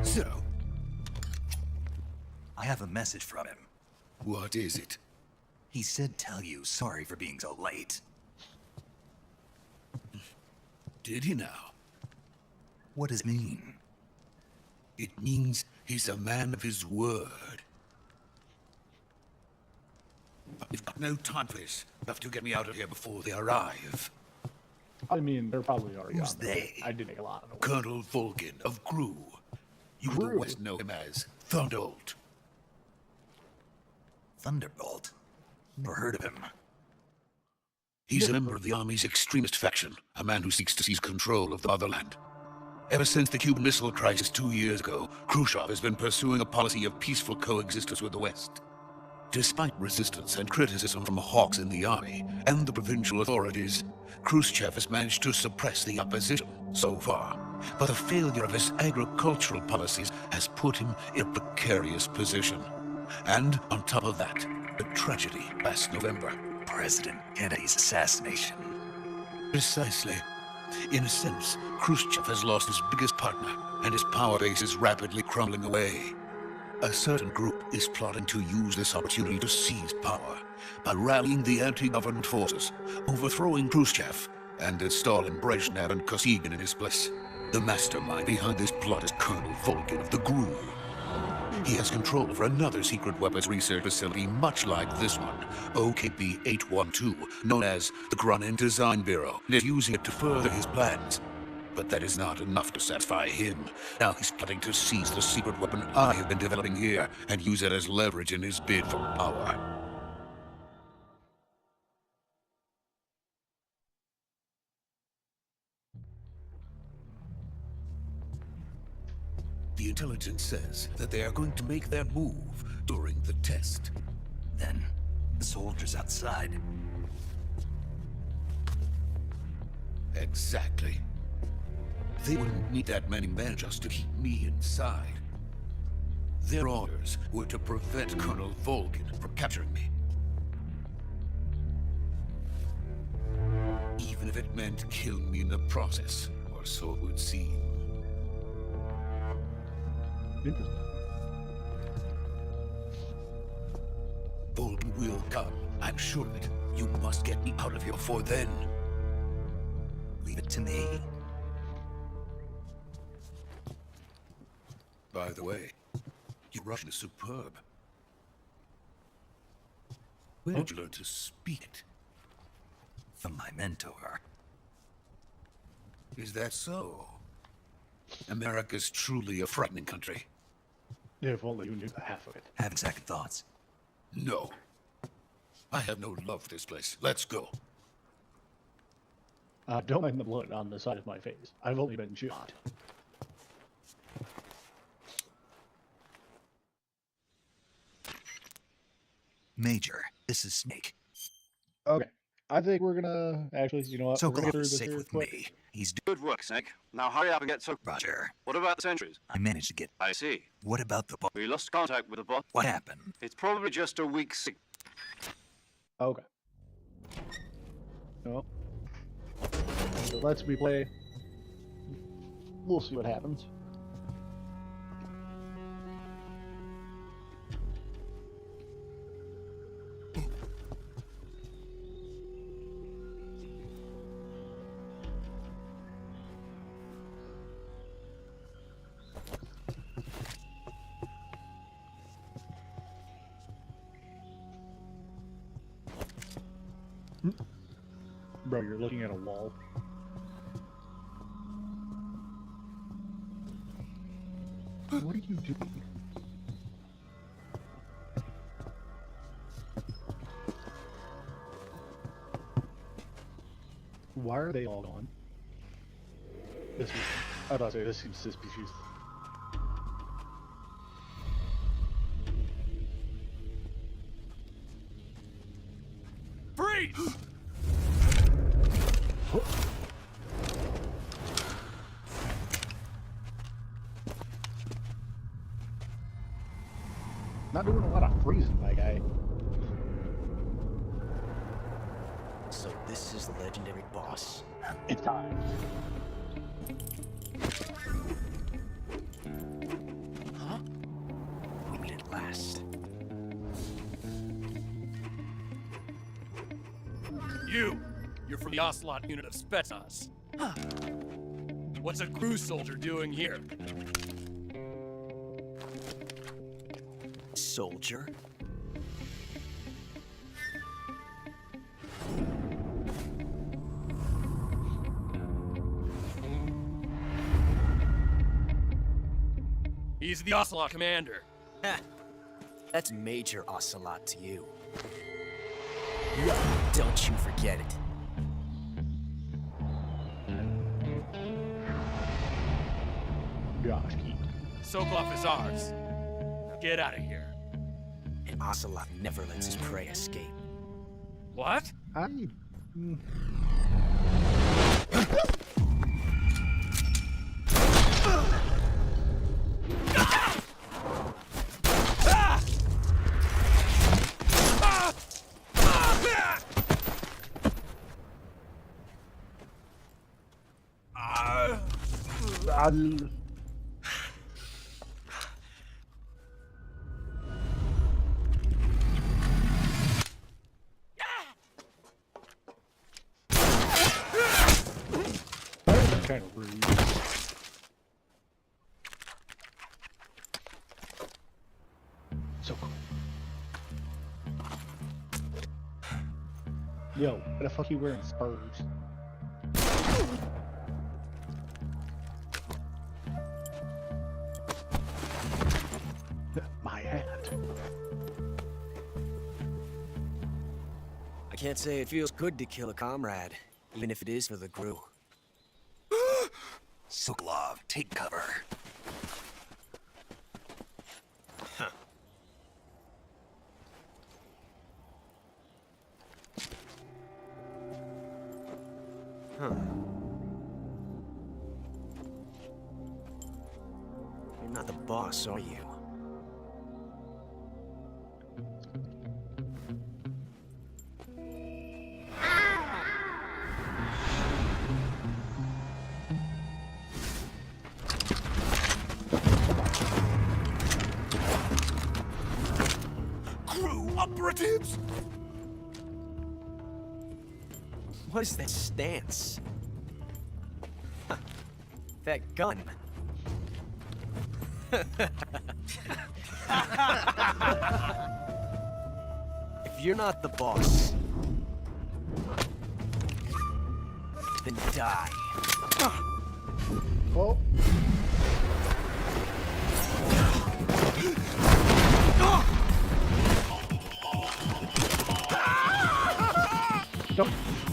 So, I have a message from him. what is it? He said tell you sorry for being so late. Did he now? What does it mean? It means he's a man of his word. We've got no time for this. You have to get me out of here before they arrive. I mean, they're probably already Who's on there. they? I did make a lot of noise. Colonel Vulcan of Gru. You Gru? the West know him as Thunderbolt. Thunderbolt? Never heard of him. He's a member of the Army's extremist faction, a man who seeks to seize control of the motherland. Ever since the Cuban Missile Crisis 2 years ago, Khrushchev has been pursuing a policy of peaceful coexistence with the West. Despite resistance and criticism from hawks in the army and the provincial authorities, Khrushchev has managed to suppress the opposition so far. But the failure of his agricultural policies has put him in a precarious position. And on top of that, a tragedy last November. President Kennedy's assassination. Precisely. In a sense, Khrushchev has lost his biggest partner, and his power base is rapidly crumbling away. A certain group is plotting to use this opportunity to seize power by rallying the anti-government forces, overthrowing Khrushchev, and installing Brezhnev and Kosygin in his place. The mastermind behind this plot is Colonel Vulcan of the Gru. He has control over another secret weapons research facility much like this one, OKB-812, known as the Grunin Design Bureau, and is using it to further his plans. But that is not enough to satisfy him. Now he's plotting to seize the secret weapon I have been developing here and use it as leverage in his bid for power. The intelligence says that they are going to make their move during the test. Then, the soldiers outside. Exactly. They wouldn't need that many men just to keep me inside. Their orders were to prevent Colonel Volgin from capturing me. Even if it meant killing me in the process, or so it would seem. Interesting. Volgin will come, I'm sure of it. You must get me out of here before then. Leave it to me. By the way, your Russian is superb. Where did you learn to speak it? From my mentor. Is that so? America's truly a frightening country. If only you knew half of it. Having second thoughts. No. I have no love for this place. Let's go. Don't mind the blood on the side of my face. I've only been shot. Major, this is Snake. Okay. I think we're gonna actually, you know what? We're gonna Sokolov get is through safe this with here quick. me. He's Good work, Snake. Now hurry up and get so. Roger. What about the sentries? I managed to get... I see. What about the... We lost contact with the bot. What happened? It's probably just a weak signal. Okay. Well, if it lets me play. We'll see what happens. Bro, you're looking at a wall. What are you doing? Why are they all gone? This is, I was about to say, this seems suspicious. Freeze! Not doing a lot of freezing, my guy. So this is the legendary boss. It's time. Huh? We meet at last. You're from the Ocelot unit of Spetsnaz. Huh. What's a crew soldier doing here? Soldier? He's the Ocelot commander. Heh. That's Major Ocelot to you. Don't you forget it. Gosh, Sokolov is ours. Now get out of here. And Ocelot never lets his prey escape. What? kind of rude. So cool. Yo, why the fuck are you wearing spurs? My hat. I can't say it feels good to kill a comrade, even if it is for the crew. Sokolov, take cover. Huh. You're not the boss, are you? Crew operatives! What is that stance? Huh. That gun. If you're not the boss, then die. Oh. Don't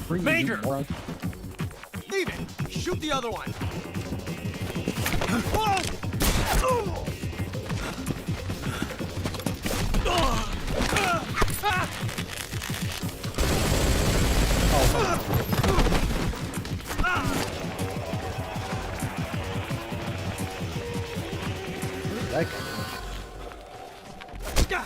bring me, you Major! moron. Leave it! Shoot the other one! That guy.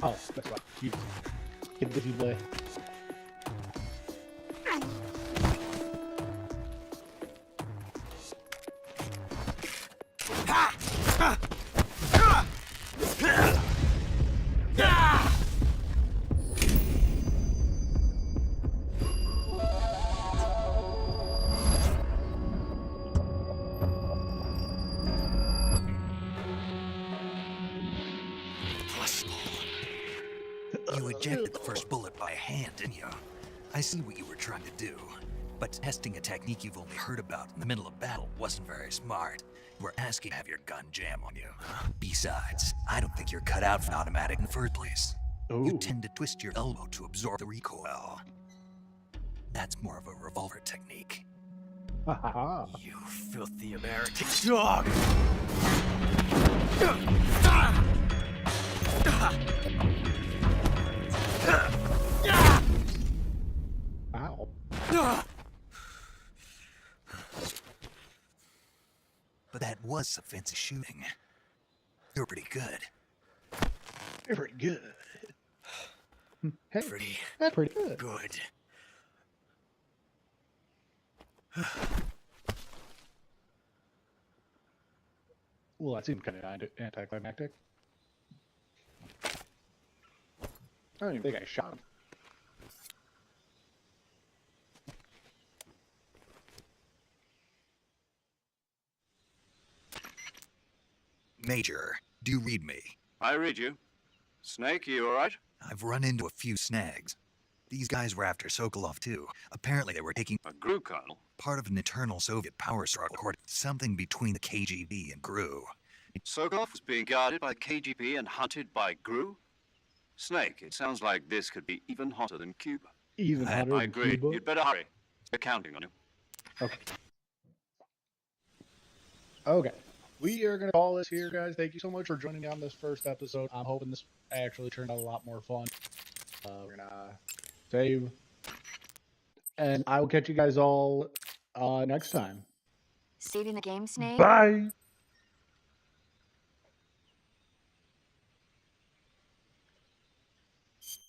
Oh, that's right. You get the delay. You ejected the first bullet by hand, didn't you? I see what you were trying to do. But testing a technique you've only heard about in the middle of battle wasn't very smart. We're asking to have your gun jam on you. Besides, I don't think you're cut out for an automatic in the first place. You Ooh. tend to twist your elbow to absorb the recoil. That's more of a revolver technique. Ha ha ha. You filthy American dog! Ow. But that was some fancy shooting. You're pretty good. You're pretty good. Hey, Pretty that's pretty good. good. Well, that seemed kind of anticlimactic. I don't even think I shot him. Major, do you read me? I read you. Snake, you alright? I've run into a few snags. These guys were after Sokolov too. Apparently they were taking A GRU colonel? part of an eternal Soviet power struggle, or something between the KGB and GRU. Sokolov was being guarded by the KGB and hunted by GRU? Snake, it sounds like this could be even hotter than Cuba. Even hotter I than agree. Cuba. You'd better hurry. They're counting on you. Okay. Okay. We are going to call this here, guys. Thank you so much for joining me on this first episode. I'm hoping this actually turned out a lot more fun. We're going to save. And I will catch you guys all next time. Saving the game, Snake? Bye!